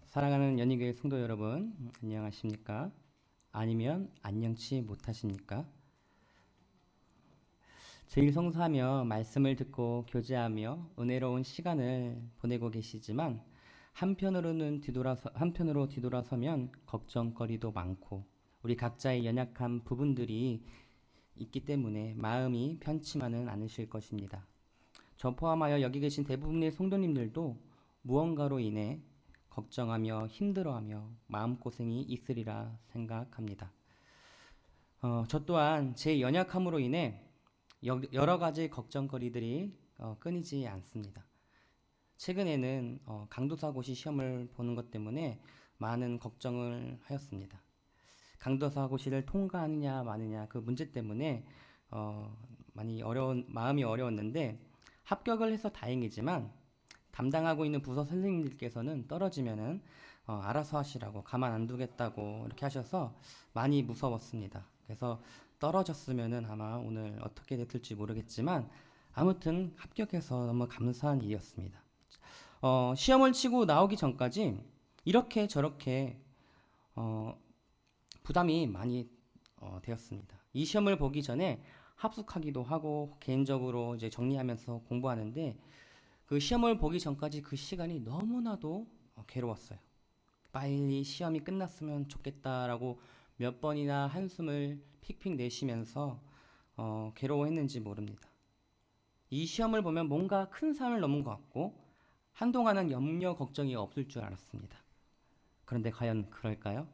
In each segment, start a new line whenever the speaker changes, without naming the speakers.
사랑하는 연희교회 성도 여러분, 안녕하십니까? 아니면 안녕치 못하십니까? 제일 성사하며 말씀을 듣고 교제하며 은혜로운 시간을 보내고 계시지만 한편으로 뒤돌아서면 걱정거리도 많고 우리 각자의 연약한 부분들이 있기 때문에 마음이 편치만은 않으실 것입니다. 저 포함하여 여기 계신 대부분의 성도님들도 무언가로 인해 걱정하며 힘들어하며 마음고생이 있으리라 생각합니다. 저 또한 제 연약함으로 인해 여러 가지 걱정거리들이 끊이지 않습니다. 최근에는 강도사고시 시험을 보는 것 때문에 많은 걱정을 하였습니다. 강도사고시를 통과하느냐 마느냐 그 문제 때문에 많이 마음이 어려웠는데 합격을 해서 다행이지만 담당하고 있는 부서 선생님들께서는 떨어지면은 알아서 하시라고 가만 안 두겠다고 이렇게 하셔서 많이 무서웠습니다. 그래서 떨어졌으면은 아마 오늘 어떻게 됐을지 모르겠지만 아무튼 합격해서 너무 감사한 일이었습니다. 시험을 치고 나오기 전까지 이렇게 저렇게 부담이 많이 되었습니다. 이 시험을 보기 전에 합숙하기도 하고 개인적으로 이제 정리하면서 공부하는데 그 시험을 보기 전까지 그 시간이 너무나도 괴로웠어요. 빨리 시험이 끝났으면 좋겠다라고 몇 번이나 한숨을 픽픽 내쉬면서 괴로워했는지 모릅니다. 이 시험을 보면 뭔가 큰 산을 넘은 것 같고 한동안은 염려 걱정이 없을 줄 알았습니다. 그런데 과연 그럴까요?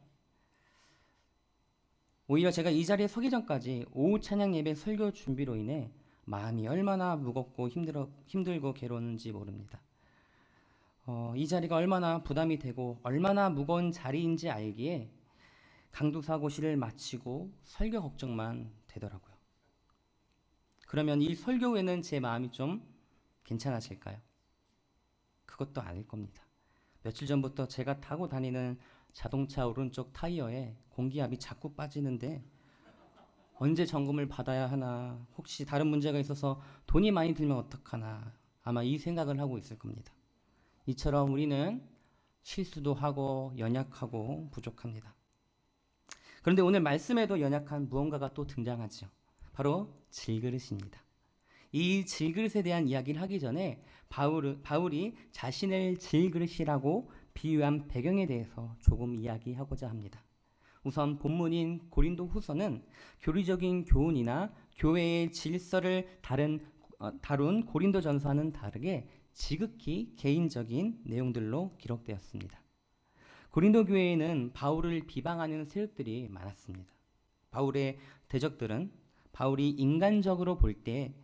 오히려 제가 이 자리에 서기 전까지 오후 찬양 예배 설교 준비로 인해 마음이 얼마나 무겁고 힘들고 괴로웠는지 모릅니다. 이 자리가 얼마나 부담이 되고 얼마나 무거운 자리인지 알기에 강도사고시를 마치고 설교 걱정만 되더라고요. 그러면 이 설교 후에는 제 마음이 좀 괜찮아질까요? 그것도 아닐 겁니다. 며칠 전부터 제가 타고 다니는 자동차 오른쪽 타이어에 공기압이 자꾸 빠지는데 언제 점검을 받아야 하나, 혹시 다른 문제가 있어서 돈이 많이 들면 어떡하나, 아마 이 생각을 하고 있을 겁니다. 이처럼 우리는 실수도 하고 연약하고 부족합니다. 그런데 오늘 말씀에도 연약한 무언가가 또 등장하죠. 바로 질그릇입니다. 이 질그릇에 대한 이야기를 하기 전에 바울이 자신을 질그릇이라고 비유한 배경에 대해서 조금 이야기하고자 합니다. 우선 본문인 고린도 후서는 교리적인 교훈이나 교회의 질서를 다룬 고린도 전서와는 다르게 지극히 개인적인 내용들로 기록되었습니다. 고린도 교회에는 바울을 비방하는 세력들이 많았습니다. 바울의 대적들은 바울이 인간적으로 볼 때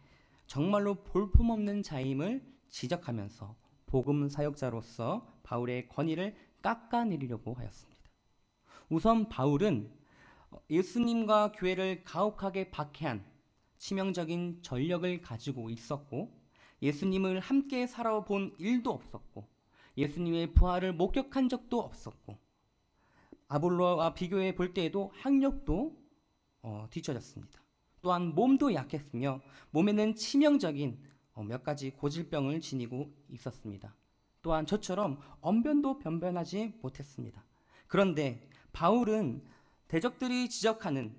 정말로 볼품없는 자임을 지적하면서 복음 사역자로서 바울의 권위를 깎아내리려고 하였습니다. 우선 바울은 예수님과 교회를 가혹하게 박해한 치명적인 전력을 가지고 있었고 예수님을 함께 살아본 일도 없었고 예수님의 부활을 목격한 적도 없었고 아볼로와 비교해 볼 때에도 학력도 뒤처졌습니다. 또한 몸도 약했으며 몸에는 치명적인 몇 가지 고질병을 지니고 있었습니다. 또한 저처럼 언변도 변변하지 못했습니다. 그런데 바울은 대적들이 지적하는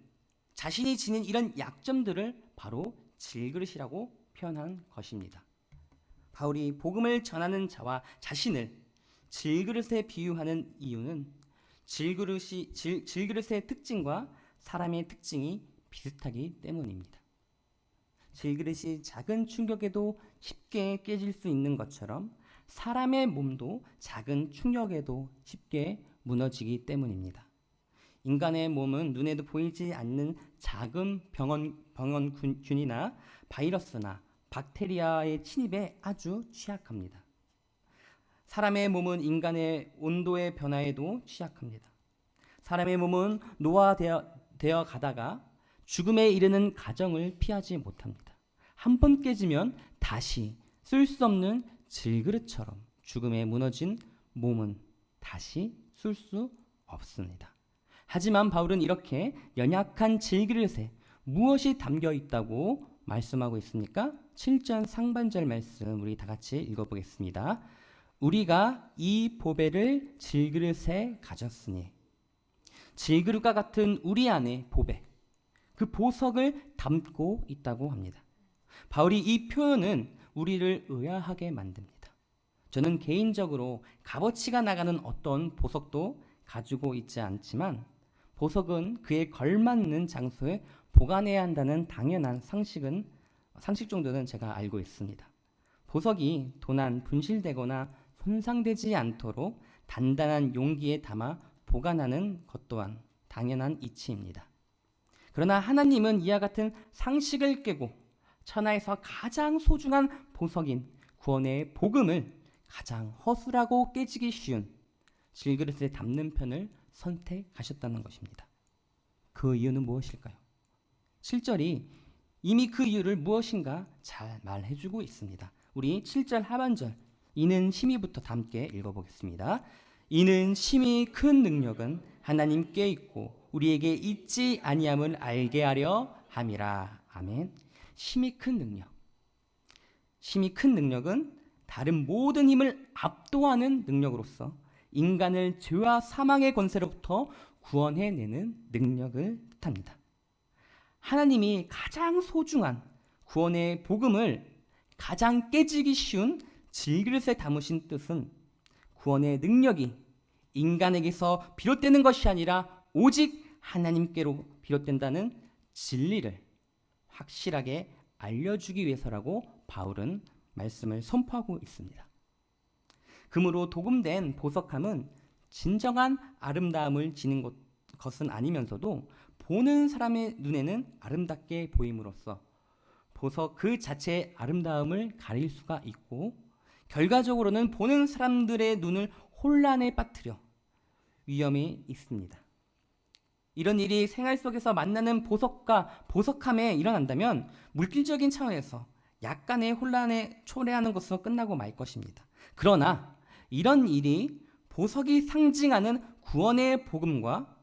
자신이 지닌 이런 약점들을 바로 질그릇이라고 표현한 것입니다. 바울이 복음을 전하는 자와 자신을 질그릇에 비유하는 이유는 질그릇의 특징과 사람의 특징이 비슷하기 때문입니다. 질그릇이 작은 충격에도 쉽게 깨질 수 있는 것처럼 사람의 몸도 작은 충격에도 쉽게 무너지기 때문입니다. 인간의 몸은 눈에도 보이지 않는 작은 병원균이나 바이러스나 박테리아의 침입에 아주 취약합니다. 사람의 몸은 인간의 온도의 변화에도 취약합니다. 사람의 몸은 노화되어 가다가 죽음에 이르는 과정을 피하지 못합니다. 한 번 깨지면 다시 쓸 수 없는 질그릇처럼 죽음에 무너진 몸은 다시 쓸 수 없습니다. 하지만 바울은 이렇게 연약한 질그릇에 무엇이 담겨 있다고 말씀하고 있습니까? 7절 상반절 말씀 우리 다 같이 읽어보겠습니다. 우리가 이 보배를 질그릇에 가졌으니, 질그릇과 같은 우리 안에 보배, 그 보석을 담고 있다고 합니다. 바울이 이 표현은 우리를 의아하게 만듭니다. 저는 개인적으로 값어치가 나가는 어떤 보석도 가지고 있지 않지만 보석은 그에 걸맞는 장소에 보관해야 한다는 당연한 상식 정도는 제가 알고 있습니다. 보석이 도난, 분실되거나 손상되지 않도록 단단한 용기에 담아 보관하는 것 또한 당연한 이치입니다. 그러나 하나님은 이와 같은 상식을 깨고 천하에서 가장 소중한 보석인 구원의 복음을 가장 허술하고 깨지기 쉬운 질그릇에 담는 편을 선택하셨다는 것입니다. 그 이유는 무엇일까요? 7절이 이미 그 이유를 무엇인가 잘 말해주고 있습니다. 우리 7절 하반절 이는 심히부터 함께 읽어보겠습니다. 이는 심히 큰 능력은 하나님께 있고 우리에게 있지 아니함을 알게 하려 함이라. 아멘. 심히 큰 능력. 심히 큰 능력은 다른 모든 힘을 압도하는 능력으로서 인간을 죄와 사망의 권세로부터 구원해내는 능력을 뜻합니다. 하나님이 가장 소중한 구원의 복음을 가장 깨지기 쉬운 질그릇에 담으신 뜻은 구원의 능력이 인간에게서 비롯되는 것이 아니라 오직 하나님께로 비롯된다는 진리를 확실하게 알려주기 위해서라고 바울은 말씀을 선포하고 있습니다. 금으로 도금된 보석함은 진정한 아름다움을 지닌 것은 아니면서도 보는 사람의 눈에는 아름답게 보임으로써 보석 그 자체의 아름다움을 가릴 수가 있고 결과적으로는 보는 사람들의 눈을 혼란에 빠뜨려 위험이 있습니다. 이런 일이 생활 속에서 만나는 보석과 보석함에 일어난다면 물질적인 차원에서 약간의 혼란에 초래하는 것으로 끝나고 말 것입니다. 그러나 이런 일이 보석이 상징하는 구원의 복음과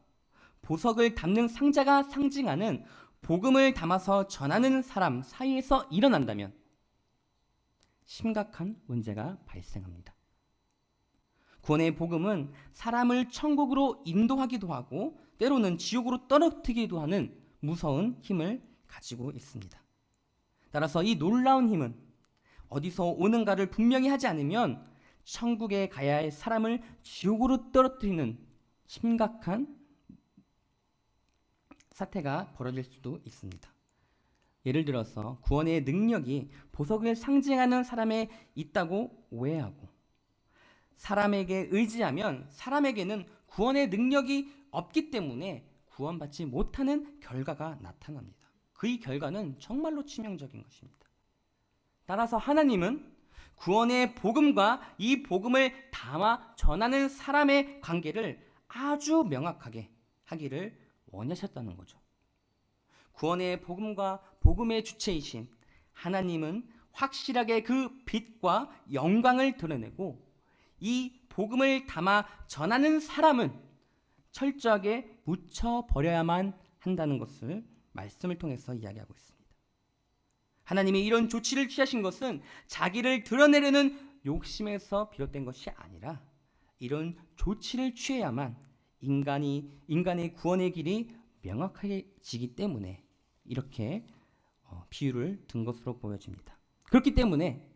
보석을 담는 상자가 상징하는 복음을 담아서 전하는 사람 사이에서 일어난다면 심각한 문제가 발생합니다. 구원의 복음은 사람을 천국으로 인도하기도 하고 때로는 지옥으로 떨어뜨리기도 하는 무서운 힘을 가지고 있습니다. 따라서 이 놀라운 힘은 어디서 오는가를 분명히 하지 않으면 천국에 가야 할 사람을 지옥으로 떨어뜨리는 심각한 사태가 벌어질 수도 있습니다. 예를 들어서 구원의 능력이 보석을 상징하는 사람에 있다고 오해하고 사람에게 의지하면 사람에게는 구원의 능력이 없기 때문에 구원받지 못하는 결과가 나타납니다. 그 결과는 정말로 치명적인 것입니다. 따라서 하나님은 구원의 복음과 이 복음을 담아 전하는 사람의 관계를 아주 명확하게 하기를 원하셨다는 거죠. 구원의 복음과 복음의 주체이신 하나님은 확실하게 그 빛과 영광을 드러내고 이 복음을 담아 전하는 사람은 철저하게 묻혀버려야만 한다는 것을 말씀을 통해서 이야기하고 있습니다. 하나님이 이런 조치를 취하신 것은 자기를 드러내려는 욕심에서 비롯된 것이 아니라 이런 조치를 취해야만 인간의 구원의 길이 명확하게 지기 때문에 이렇게 비유를 든 것으로 보여집니다. 그렇기 때문에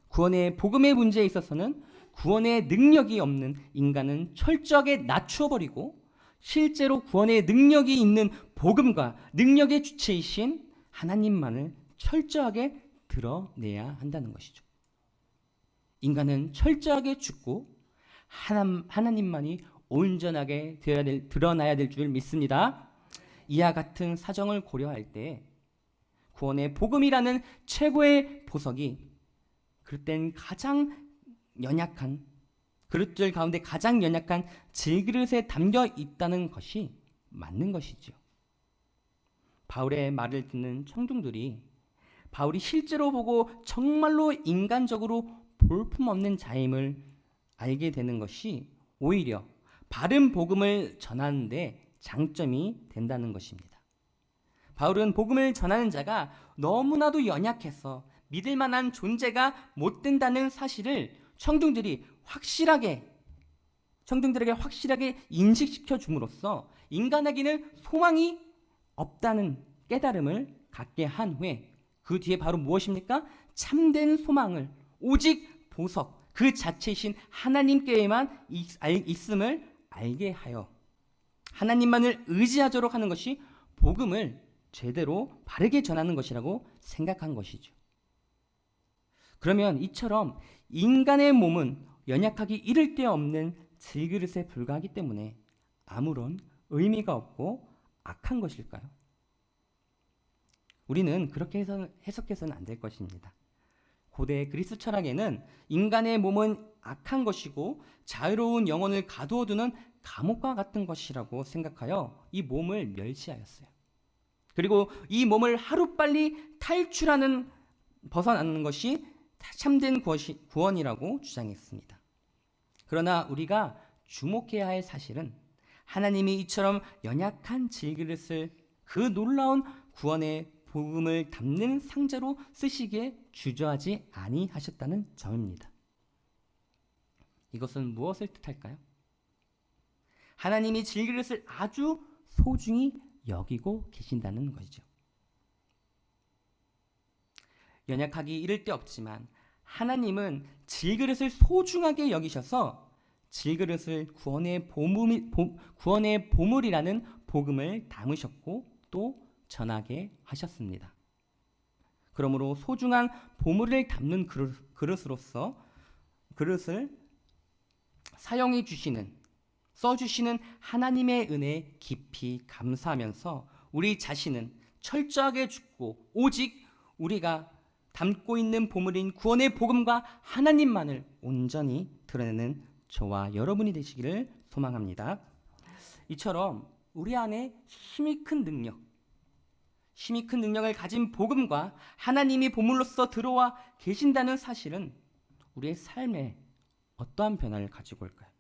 구원의 복음의 문제에 있어서는 구원의 능력이 없는 인간은 철저하게 낮추어버리고 실제로 구원의 능력이 있는 복음과 능력의 주체이신 하나님만을 철저하게 드러내야 한다는 것이죠. 인간은 철저하게 죽고 하나님만이 온전하게 드러나야 될 줄 믿습니다. 이와 같은 사정을 고려할 때 구원의 복음이라는 최고의 보석이 그릇된 가장 연약한 그릇들 가운데 가장 연약한 질그릇에 담겨 있다는 것이 맞는 것이죠. 바울의 말을 듣는 청중들이 바울이 실제로 보고 정말로 인간적으로 볼품없는 자임을 알게 되는 것이 오히려 바른 복음을 전하는 데 장점이 된다는 것입니다. 바울은 복음을 전하는 자가 너무나도 연약해서 믿을 만한 존재가 못 된다는 사실을 청중들이 확실하게 청중들에게 확실하게 인식시켜 줌으로써 인간에게는 소망이 없다는 깨달음을 갖게 한 후에 그 뒤에 바로 무엇입니까? 참된 소망을 오직 보석 그 자체이신 하나님께만 있음을 알게 하여 하나님만을 의지하도록 하는 것이 복음을 제대로 바르게 전하는 것이라고 생각한 것이죠. 그러면 이처럼 인간의 몸은 연약하기 이를 데 없는 질그릇에 불과하기 때문에 아무런 의미가 없고 악한 것일까요? 우리는 그렇게 해석해서는 안 될 것입니다. 고대 그리스 철학에는 인간의 몸은 악한 것이고 자유로운 영혼을 가두어두는 감옥과 같은 것이라고 생각하여 이 몸을 멸시하였어요. 그리고 이 몸을 하루빨리 벗어나는 것이 참된 구원이라고 주장했습니다. 그러나 우리가 주목해야 할 사실은 하나님이 이처럼 연약한 질그릇을 그 놀라운 구원의 복음을 담는 상자로 쓰시기에 주저하지 아니하셨다는 점입니다. 이것은 무엇을 뜻할까요? 하나님이 질그릇을 아주 소중히 여기고 계신다는 것이죠. 연약하기 이를 데 없지만 하나님은 질그릇을 소중하게 여기셔서 질그릇을 구원의 보물이라는 복음을 담으셨고 또 전하게 하셨습니다. 그러므로 소중한 보물을 담는 그릇으로서 그릇을 사용해 주시는 써주시는 하나님의 은혜에 깊이 감사하면서 우리 자신은 철저하게 죽고 오직 우리가 담고 있는 보물인 구원의 복음과 하나님만을 온전히 드러내는 저와 여러분이 되시기를 소망합니다. 이처럼 우리 안에 힘이 큰 능력을 가진 복음과 하나님이 보물로서 들어와 계신다는 사실은 우리의 삶에 어떠한 변화를 가지고 올까요?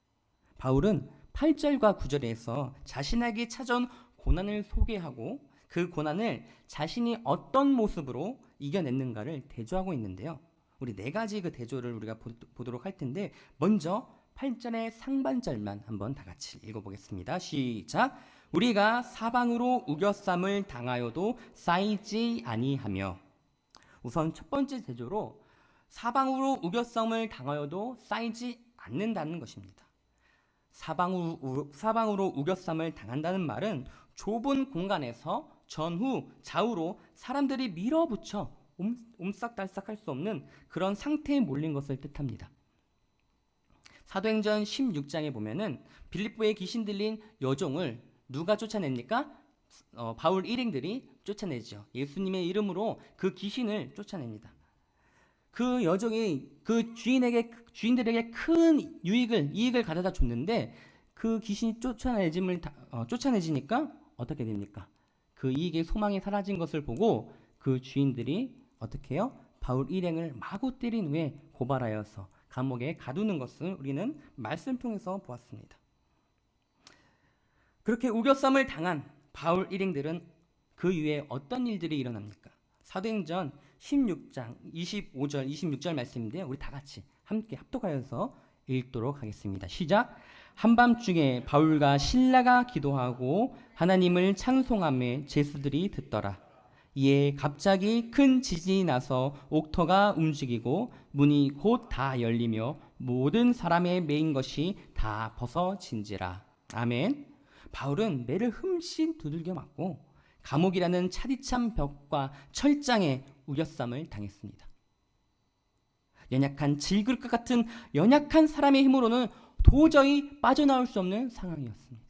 바울은 8절과 9절에서 자신에게 찾아온 고난을 소개하고 그 고난을 자신이 어떤 모습으로 이겨냈는가를 대조하고 있는데요. 우리 네 가지 그 대조를 우리가 보도록 할 텐데 먼저 8절의 상반절만 한번 다 같이 읽어보겠습니다. 시작! 우리가 사방으로 우겨쌈을 당하여도 쌓이지 아니하며. 우선 첫 번째 대조로 사방으로 우겨쌈을 당하여도 쌓이지 않는다는 것입니다. 사방으로 우겨쌈을 당한다는 말은 좁은 공간에서 전후 좌우로 사람들이 밀어붙여 옴싹달싹할 수 없는 그런 상태에 몰린 것을 뜻합니다. 사도행전 16장에 보면은 빌립보에 귀신 들린 여종을 누가 쫓아냅니까? 바울 일행들이 쫓아내죠. 예수님의 이름으로 그 귀신을 쫓아냅니다. 그 여종이 그 주인들에게 큰 이익을 가져다 줬는데 그 귀신이 쫓아내지니까 어떻게 됩니까? 그 이익의 소망이 사라진 것을 보고 그 주인들이 어떻게 해요? 바울 일행을 마구 때린 후에 고발하여서 감옥에 가두는 것을 우리는 말씀 통해서 보았습니다. 그렇게 우겨쌈을 당한 바울 일행들은 그 이후에 어떤 일들이 일어납니까? 사도행전 16장 25절 26절 말씀인데요. 우리 다 같이 함께 합독하여서 읽도록 하겠습니다. 시작! 한밤중에 바울과 실라가 기도하고 하나님을 찬송하며 제수들이 듣더라. 이에 갑자기 큰 지진이 나서 옥터가 움직이고 문이 곧 다 열리며 모든 사람의 매인 것이 다 벗어진지라. 아멘. 바울은 매를 흠씬 두들겨 맞고 감옥이라는 차디찬 벽과 철장에 우겨쌈을 당했습니다. 연약한 질그릇과 같은 연약한 사람의 힘으로는 도저히 빠져나올 수 없는 상황이었습니다.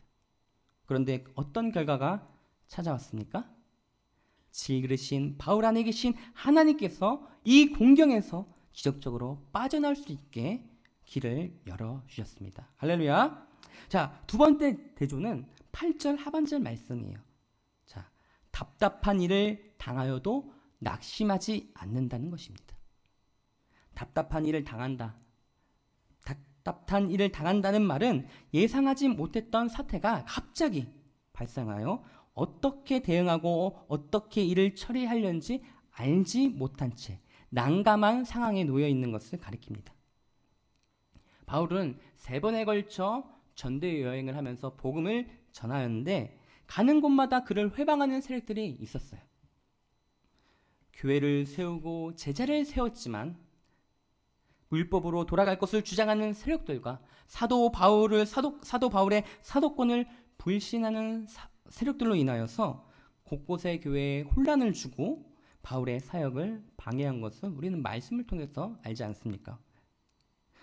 그런데 어떤 결과가 찾아왔습니까? 질그릇인 바울 안에 계신 하나님께서 이 공경에서 기적적으로 빠져나올 수 있게 길을 열어주셨습니다. 할렐루야. 자, 두 번째 대조는 8절 하반절 말씀이에요. 자, 답답한 일을 당하여도 낙심하지 않는다는 것입니다. 답답한 일을 당한다는 말은 예상하지 못했던 사태가 갑자기 발생하여 어떻게 대응하고 어떻게 일을 처리하려는지 알지 못한 채 난감한 상황에 놓여 있는 것을 가리킵니다. 바울은 3번에 걸쳐 전도 여행을 하면서 복음을 전하였는데 가는 곳마다 그를 회방하는 세력들이 있었어요. 교회를 세우고 제자를 세웠지만 율법으로 돌아갈 것을 주장하는 세력들과 사도 바울의 사도권을 불신하는 세력들로 인하여서 곳곳의 교회에 혼란을 주고 바울의 사역을 방해한 것을 우리는 말씀을 통해서 알지 않습니까?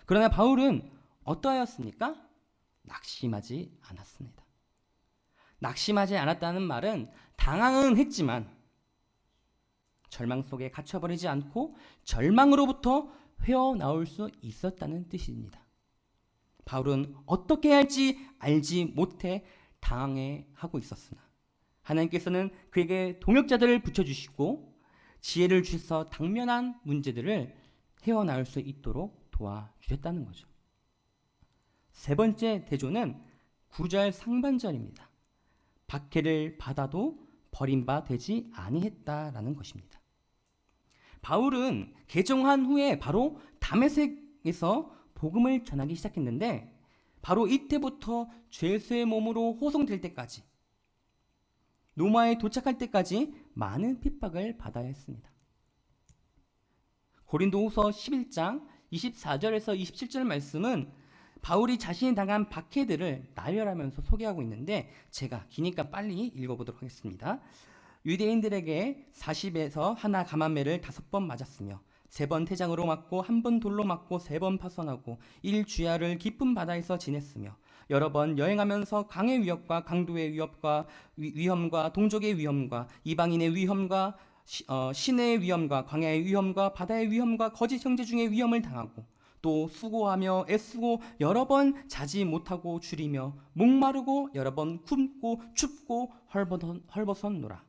그러나 바울은 어떠하였습니까? 낙심하지 않았습니다. 낙심하지 않았다는 말은 당황은 했지만 절망 속에 갇혀버리지 않고 절망으로부터 헤어나올 수 있었다는 뜻입니다. 바울은 어떻게 할지 알지 못해 당황해하고 있었으나 하나님께서는 그에게 동역자들을 붙여주시고 지혜를 주셔서 당면한 문제들을 헤어나올 수 있도록 도와주셨다는 거죠. 3번째 대조는 9절 상반절입니다. 박해를 받아도 버림바 되지 아니했다라는 것입니다. 바울은 개종한 후에 바로 다메섹에서 복음을 전하기 시작했는데 바로 이때부터 죄수의 몸으로 호송될 때까지 로마에 도착할 때까지 많은 핍박을 받아야 했습니다. 고린도후서 11장 24절에서 27절 말씀은 바울이 자신이 당한 박해들을 나열하면서 소개하고 있는데 제가 기니까 빨리 읽어보도록 하겠습니다. 유대인들에게 40에서 하나 감한매를 5번 맞았으며 3번 태장으로 맞고 1번 돌로 맞고 3번 파손하고 1주야를 깊은 바다에서 지냈으며 여러 번 여행하면서 강의 위협과 강도의 위험과 동족의 위험과 이방인의 위험과 시내의 위험과 광야의 위험과 바다의 위험과 거짓 형제 중의 위험을 당하고 또 수고하며 애쓰고 여러 번 자지 못하고 줄이며 목마르고 여러 번 굶고 춥고 헐벗었노라.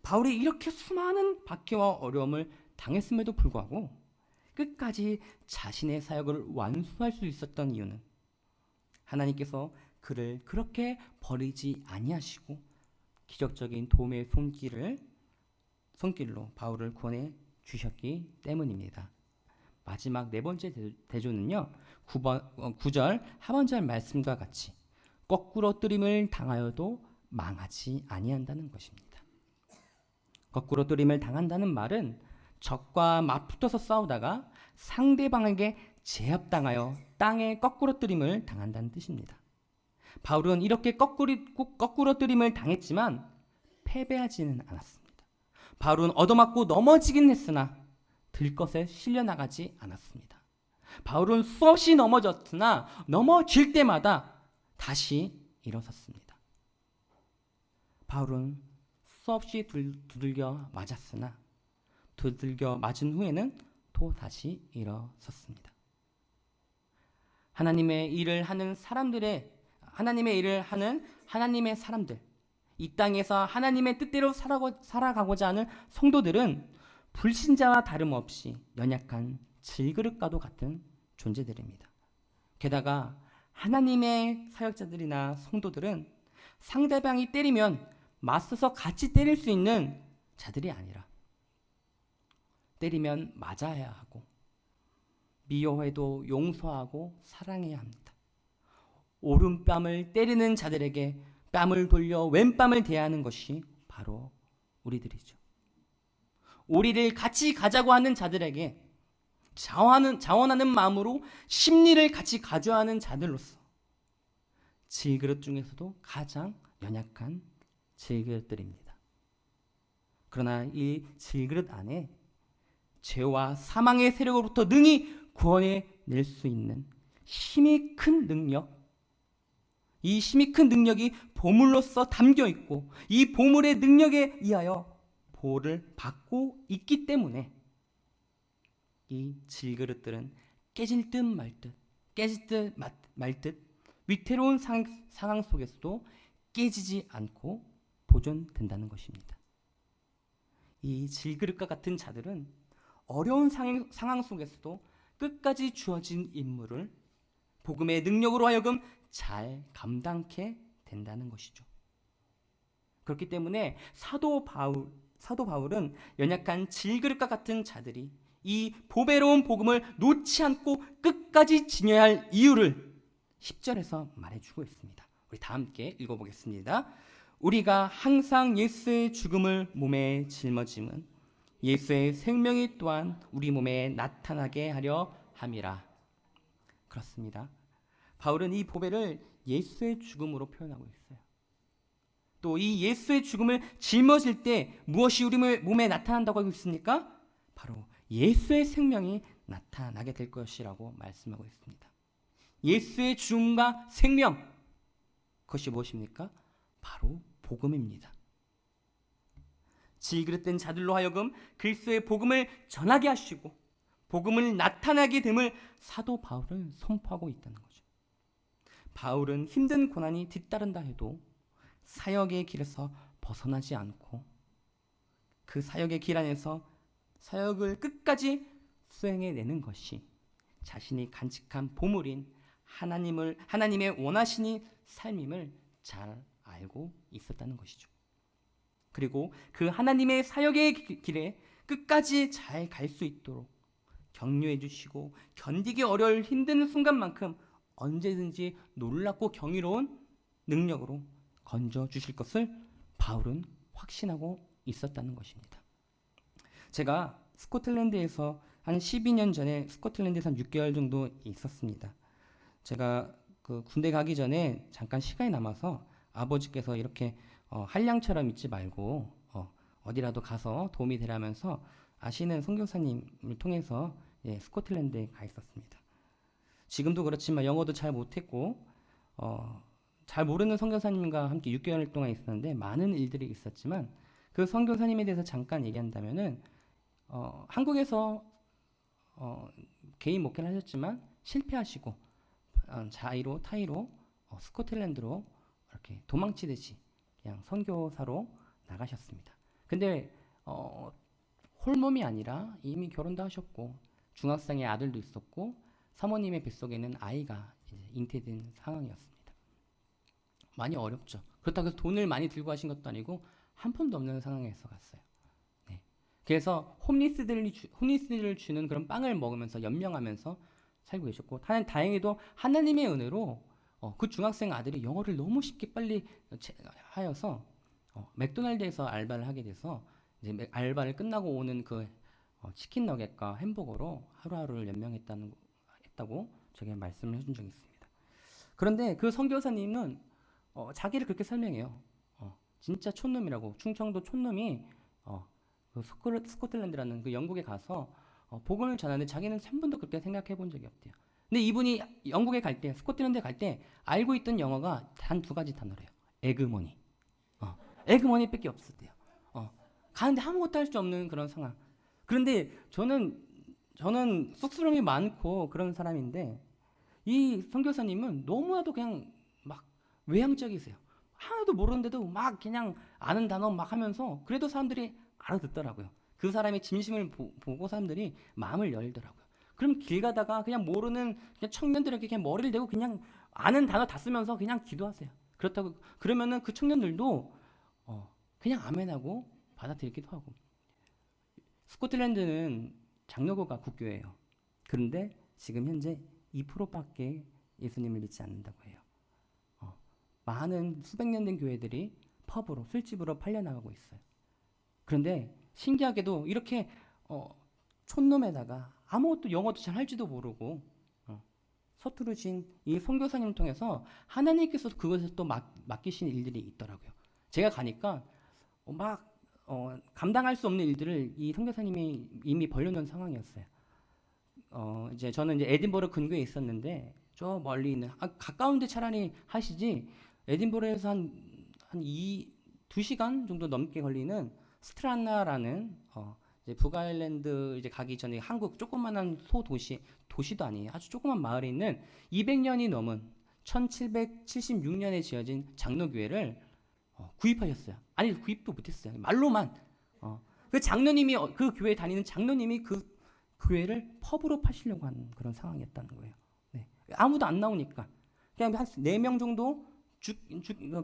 바울이 이렇게 수많은 박해와 어려움을 당했음에도 불구하고 끝까지 자신의 사역을 완수할 수 있었던 이유는 하나님께서 그를 그렇게 버리지 아니하시고 기적적인 도움의 손길로 바울을 구원해 주셨기 때문입니다. 마지막 4번째 대조는요. 9절 하반절 말씀과 같이 거꾸로 뜨림을 당하여도 망하지 아니한다는 것입니다. 거꾸로 뜨림을 당한다는 말은 적과 맞붙어서 싸우다가 상대방에게 제압당하여 땅에 거꾸로 뜨림을 당한다는 뜻입니다. 바울은 이렇게 거꾸로 뜨림을 당했지만 패배하지는 않았습니다. 바울은 얻어맞고 넘어지긴 했으나 들것에 실려나가지 않았습니다. 바울은 수없이 넘어졌으나 넘어질 때마다 다시 일어섰습니다. 바울은 수없이 두들겨 맞았으나 두들겨 맞은 후에는 또 다시 일어섰습니다. 하나님의 일을 하는 사람들, 이 땅에서 하나님의 뜻대로 살아가고자 하는 성도들은 불신자와 다름없이 연약한 질그릇과도 같은 존재들입니다. 게다가 하나님의 사역자들이나 성도들은 상대방이 때리면 맞서서 같이 때릴 수 있는 자들이 아니라 때리면 맞아야 하고 미워해도 용서하고 사랑해야 합니다. 오른뺨을 때리는 자들에게 뺨을 돌려 왼뺨을 대하는 것이 바로 우리들이죠. 우리를 같이 가자고 하는 자들에게 자원하는 마음으로 심리를 같이 가져하는 자들로서 질그릇 중에서도 가장 연약한 질그릇들입니다. 그러나 이 질그릇 안에 죄와 사망의 세력으로부터 능히 구원해낼 수 있는 힘이 큰 능력, 이 힘이 큰 능력이 보물로서 담겨 있고 이 보물의 능력에 의하여 보호를 받고 있기 때문에 이 질그릇들은 깨질 듯 말 듯 위태로운 상황 속에서도 깨지지 않고 보존된다는 것입니다. 이 질그릇과 같은 자들은 어려운 상황 속에서도 끝까지 주어진 임무를 복음의 능력으로 하여금 잘 감당케 된다는 것이죠. 그렇기 때문에 사도 바울은 연약한 질그릇과 같은 자들이 이 보배로운 복음을 놓지 않고 끝까지 지녀야 할 이유를 10절에서 말해주고 있습니다. 우리 다 함께 읽어보겠습니다. 우리가 항상 예수의 죽음을 몸에 짊어짐은 예수의 생명이 또한 우리 몸에 나타나게 하려 함이라. 그렇습니다. 바울은 이 보배를 예수의 죽음으로 표현하고 있어요. 또 이 예수의 죽음을 짊어질 때 무엇이 우리 몸에 나타난다고 하고 있습니까? 바로 예수의 생명이 나타나게 될 것이라고 말씀하고 있습니다. 예수의 죽음과 생명, 그것이 무엇입니까? 바로 복음입니다. 질그릇된 자들로 하여금 그리스도의 복음을 전하게 하시고 복음을 나타나게 됨을 사도 바울은 선포하고 있다는 거죠. 바울은 힘든 고난이 뒤따른다 해도 사역의 길에서 벗어나지 않고 그 사역의 길 안에서 사역을 끝까지 수행해내는 것이 자신이 간직한 보물인 하나님의 원하시는 삶임을 잘 알고 있었다는 것이죠. 그리고 그 하나님의 사역의 길에 끝까지 잘 갈 수 있도록 격려해 주시고 견디기 어려울 힘든 순간만큼 언제든지 놀랍고 경이로운 능력으로 건져 주실 것을 바울은 확신하고 있었다는 것입니다. 제가 스코틀랜드에서 한 12년 전에 스코틀랜드에서 한 6개월 정도 있었습니다. 제가 그 군대 가기 전에 잠깐 시간이 남아서 아버지께서 이렇게 한량처럼 있지 말고 어디라도 가서 도움이 되라면서 아시는 선교사님을 통해서 스코틀랜드에 가 있었습니다. 지금도 그렇지만 영어도 잘 못했고 잘 모르는 선교사님과 함께 6개월 동안 있었는데 많은 일들이 있었지만 그 선교사님에 대해서 잠깐 얘기한다면은 한국에서 개인 목회를 하셨지만 실패하시고 자의로 타의로 스코틀랜드로 이렇게 도망치듯이 그냥 선교사로 나가셨습니다. 근데 홀몸이 아니라 이미 결혼도 하셨고 중학생의 아들도 있었고 사모님의 뱃속에는 아이가 이제 잉태된 상황이었습니다. 많이 어렵죠. 그렇다고 해서 돈을 많이 들고 가신 것도 아니고 한 푼도 없는 상황에서 갔어요. 네. 그래서 홈리스를 주는 그런 빵을 먹으면서 연명하면서 살고 계셨고 다행히도 하나님의 은혜로 그 중학생 아들이 영어를 너무 쉽게 빨리 하여서 맥도날드에서 알바를 하게 돼서 이제 알바를 끝나고 오는 그 치킨 너겟과 햄버거로 하루하루를 연명했다고 저에게 말씀을 해준 적이 있습니다. 그런데 그 선교사님은 자기를 그렇게 설명해요. 진짜 촌놈이라고. 충청도 촌놈이 그 스코틀랜드라는 그 영국에 가서 복음을 전하는데 자기는 한 번도 그렇게 생각해 본 적이 없대요. 근데 이분이 영국에 갈 때, 스코틀랜드에 갈 때 알고 있던 영어가 단 2가지 단어래요. 에그머니. 에그머니밖에 없었대요. 가는데 아무것도 할 수 없는 그런 상황. 그런데 저는 쑥스러움이 많고 그런 사람인데 이 선교사님은 너무나도 그냥 막 외향적이세요. 하나도 모르는데도 막 그냥 아는 단어 막 하면서 그래도 사람들이 알아듣더라고요. 그 사람의 진심을 보고 사람들이 마음을 열더라고요. 그럼 길 가다가 그냥 모르는 그냥 청년들에게 그냥 머리를 대고 그냥 아는 단어 다 쓰면서 그냥 기도하세요. 그렇다고 그러면은 그 청년들도 그냥 아멘하고 받아들이기도 하고. 스코틀랜드는 장로교가 국교예요. 그런데 지금 현재 2%밖에 예수님을 믿지 않는다고 해요. 많은 수백 년 된 교회들이 펍으로 술집으로 팔려나가고 있어요. 그런데 신기하게도 이렇게 촌놈에다가 아무것도 영어도 잘 할지도 모르고 서투르신 이 선교사님을 통해서 하나님께서 그것을 또 맡기신 일들이 있더라고요. 제가 가니까 감당할 수 없는 일들을 이 선교사님이 이미 벌려놓은 상황이었어요. 이제 저는 이제 에딘버러 근교에 있었는데 저 멀리 있는 가까운데 차라리 하시지 에딘버러에서 한 2시간 정도 넘게 걸리는 스트라나라는 이제 북아일랜드 이제 가기 전에 한국 조그만한 도시도 아니에요. 아주 조그만 마을에 있는 200년이 넘은 1776년에 지어진 장로교회를 구입하셨어요. 아니 구입도 못했어요. 말로만. 그 장로님이 그 교회 다니는 장로님이 그 교회를 펍으로 파시려고 하는 그런 상황이었다는 거예요. 네. 아무도 안 나오니까 그냥 한 4명 정도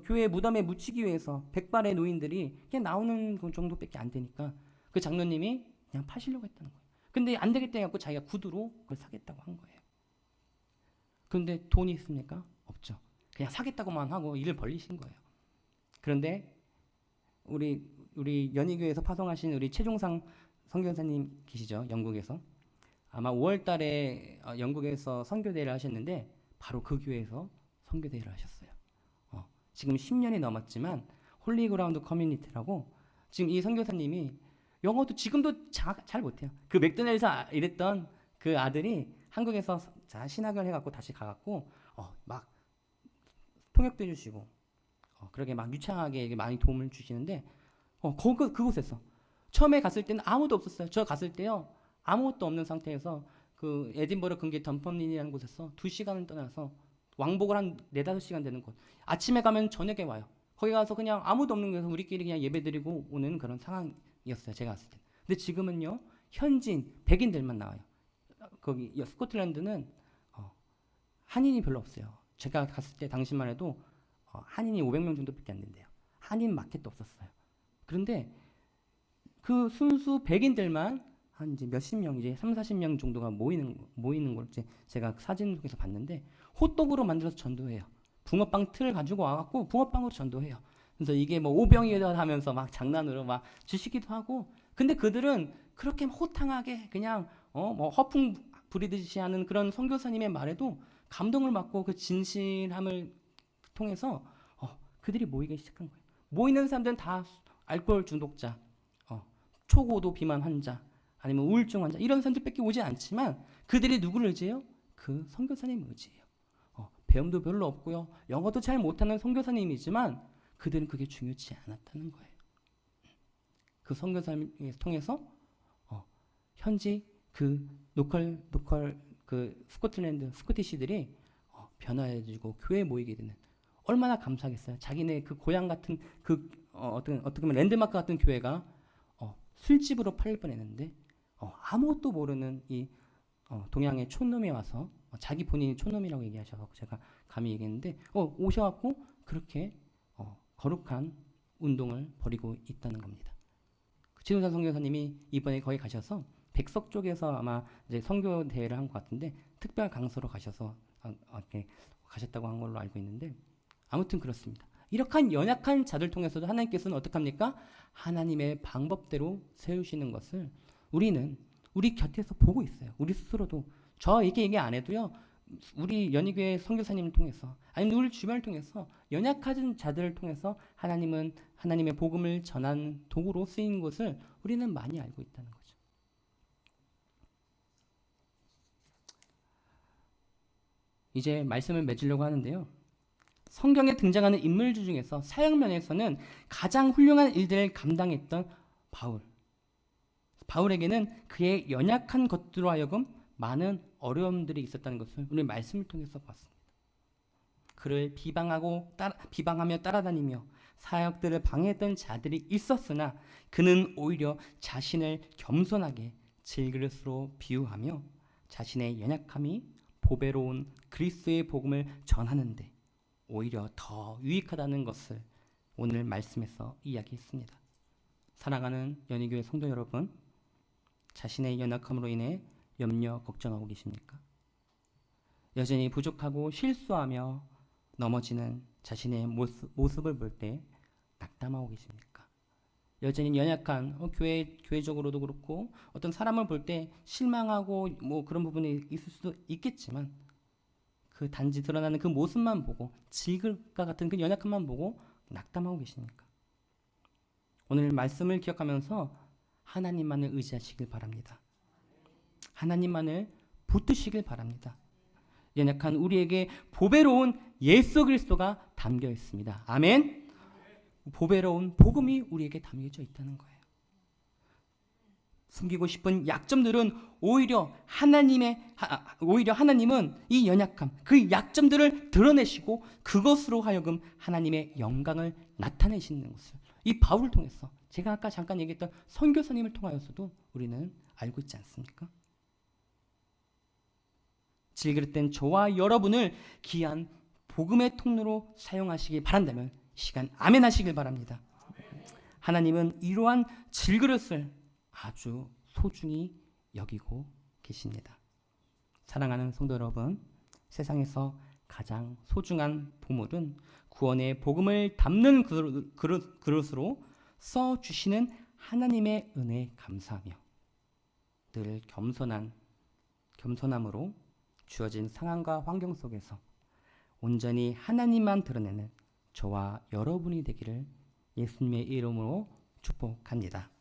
교회 무덤에 묻히기 위해서 백발의 노인들이 그냥 나오는 그 정도밖에 안 되니까 그 장로님이 그냥 파시려고 했다는 거예요. 근데 안 되겠다 해갖고 자기가 구두로 그걸 사겠다고 한 거예요. 그런데 돈이 있습니까? 없죠. 그냥 사겠다고만 하고 일을 벌리신 거예요. 그런데 우리 연희교회에서 파송하신 우리 최종상 선교사님 계시죠? 영국에서. 아마 5월 달에 영국에서 선교대회를 하셨는데 바로 그 교회에서 선교대회를 하셨어요. 지금 10년이 넘었지만 홀리그라운드 커뮤니티라고 지금 이 선교사님이 영어도 지금도 잘 못해요. 그 맥도날드에서 일했던 그 아들이 한국에서 신학을 해갖고 다시 가갖고 막 통역도 해주시고 그렇게 막 유창하게 많이 도움을 주시는데 그곳에서 처음에 갔을 때는 아무도 없었어요. 저 갔을 때요 아무것도 없는 상태에서 그 에딘버러 근교 덤퍼린이라는 곳에서 2시간을 떠나서 왕복을 한 4-5시간 되는 곳. 아침에 가면 저녁에 와요. 거기 가서 그냥 아무도 없는 곳에서 우리끼리 그냥 예배드리고 오는 그런 상황이었어요. 제가 갔을 때. 근데 지금은요 현지인 백인들만 나와요. 거기 스코틀랜드는 한인이 별로 없어요. 제가 갔을 때 당시만 해도 한인이 500명 정도밖에 안 된대요. 한인 마켓도 없었어요. 그런데 그 순수 백인들만 한 이제 몇십 명, 이제 30-40명 정도가 모이는 걸 제가 사진 속에서 봤는데 호떡으로 만들어서 전도해요. 붕어빵 틀을 가지고 와갖고 붕어빵으로 전도해요. 그래서 이게 뭐 오병이다 하면서 막 장난으로 막 주시기도 하고, 근데 그들은 그렇게 호탕하게 그냥 뭐 허풍 부리듯이 하는 그런 선교사님의 말에도 감동을 받고 그 진실함을 통해서 그들이 모이기 시작한 거예요. 모이는 사람들은 다 알코올 중독자, 초고도 비만 환자, 아니면 우울증 환자 이런 사람들밖에 오지 않지만 그들이 누구를 의지해요? 그 선교사님을 의지해요. 배움도 별로 없고요. 영어도 잘 못하는 선교사님이지만 그들은 그게 중요치 않았다는 거예요. 그 선교사님을 통해서 현지 그 로컬 그 스코틀랜드 스코티시들이 변화해지고 교회에 모이게 되는, 얼마나 감사하겠어요. 자기네 그 고향 같은 그 어떻게 보면 랜드마크 같은 교회가 술집으로 팔릴 뻔했는데 아무것도 모르는 이 동양의 촌놈이 와서 자기 본인이 촌놈이라고 얘기하셔서 제가 감히 얘기했는데 오셔갖고 그렇게 거룩한 운동을 벌이고 있다는 겁니다. 지도자 선교사님이 이번에 거기 가셔서 백석 쪽에서 아마 이제 선교 대회를 한 것 같은데 특별 강사로 가셔서 이렇게 가셨다고 한 걸로 알고 있는데, 아무튼 그렇습니다. 이렇게 연약한 자들 통해서도 하나님께서는 어떻게 합니까? 하나님의 방법대로 세우시는 것을 우리 곁에서 보고 있어요. 우리 스스로도 저 이렇게 얘기 안 해도요. 우리 연희교회 선교사님을 통해서, 아니면 우리 주변을 통해서 연약한 자들을 통해서 하나님의 복음을 전하는 도구로 쓰인 것을 우리는 많이 알고 있다는 거죠. 이제 말씀을 맺으려고 하는데요. 성경에 등장하는 인물들 중에서 사역면에서는 가장 훌륭한 일들을 감당했던 바울에게는 그의 연약한 것들로 하여금 많은 어려움들이 있었다는 것을 우리 말씀을 통해서 봤습니다. 그를 비방하며 따라다니며 사역들을 방해했던 자들이 있었으나 그는 오히려 자신을 겸손하게 질그릇으로 비유하며 자신의 연약함이 보배로운 그리스도의 복음을 전하는데 오히려 더 유익하다는 것을 오늘 말씀에서 이야기했습니다. 사랑하는 연희교회 성도 여러분, 자신의 연약함으로 인해 염려, 걱정하고 계십니까? 여전히 부족하고 실수하며 넘어지는 자신의 모습을 볼 때 낙담하고 계십니까? 여전히 연약한 교회적으로도 그렇고 어떤 사람을 볼 때 실망하고 뭐 그런 부분이 있을 수도 있겠지만 그 단지 드러나는 그 모습만 보고 질글과 같은 그 연약함만 보고 낙담하고 계십니까? 오늘 말씀을 기억하면서 하나님만을 의지하시길 바랍니다. 하나님만을 붙드시길 바랍니다. 연약한 우리에게 보배로운 예수 그리스도가 담겨 있습니다. 아멘. 보배로운 복음이 우리에게 담겨져 있다는 거예요. 숨기고 싶은 약점들은 오히려 하나님은 이 연약함, 그 약점들을 드러내시고 그것으로 하여금 하나님의 영광을 나타내시는 것을 이 바울을 통해서, 제가 아까 잠깐 얘기했던 선교사님을 통하여서도 우리는 알고 있지 않습니까? 질그릇된 저와 여러분을 귀한 복음의 통로로 사용하시기 바란다면 시간 아멘 하시길 바랍니다. 하나님은 이러한 질그릇을 아주 소중히 여기고 계십니다. 사랑하는 성도 여러분, 세상에서 가장 소중한 보물은 구원의 복음을 담는 그릇으로 써주시는 하나님의 은혜에 감사하며 늘 겸손함으로 주어진 상황과 환경 속에서 온전히 하나님만 드러내는 저와 여러분이 되기를 예수님의 이름으로 축복합니다.